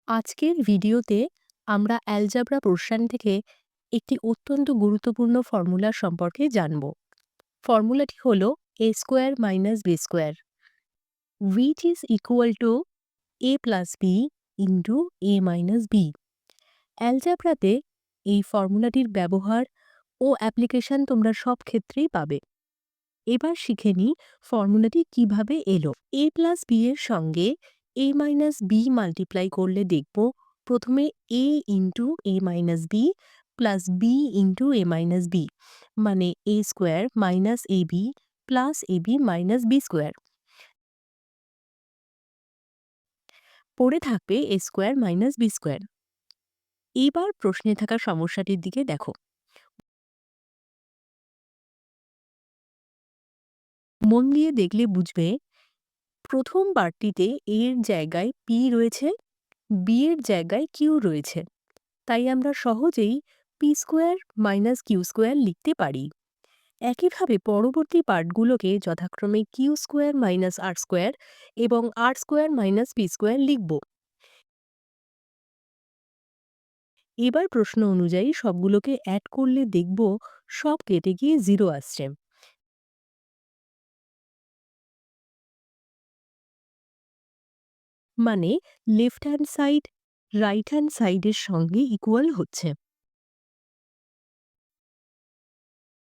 আজকের ভিডিওতে আমরা অ্যালজাবরা পোর্শন থেকে একটি অত্যন্ত গুরুত্বপূর্ণ ফর্মুলা সম্পর্কে জানব। ফর্মুলাটি হল a square minus b square which is equal to a plus b into a minus b। অ্যালজাবরাতে এই ফর্মুলাটির ব্যবহার ও অ্যাপ্লিকেশন তোমরা সব ক্ষেত্রেই পাবে। এবার শিখে নিই ফর্মুলাটি কিভাবে এলো। a প্লাস b এর সঙ্গে a মাইনাস b মাল্টিপ্লাই করলে দেখব প্রথমে a into a minus b plus b into a minus b, মানে a square minus ab plus ab minus b square. পড়ে থাকবে a square minus b square. এবার প্রশ্নে থাকা সমস্যাটির দিকে দেখো। মন দিয়ে দেখলে বুঝবে প্রথম বারটিতে a এর জায়গায় p রয়েছে, b এর জায়গায় q রয়েছে। তাই আমরা সহজেই P square minus Q square লিখতে পারি। একইভাবে পরবর্তী পার্টগুলোকে যথাক্রমে Q square minus R square এবং R square minus P square লিখব। এবার প্রশ্ন অনুযায়ী সবগুলোকে অ্যাড করলে দেখব সব কেটে গিয়ে 0 আসছে। মানে left hand side right hand সাইডের সঙ্গে ইকুয়াল হচ্ছে।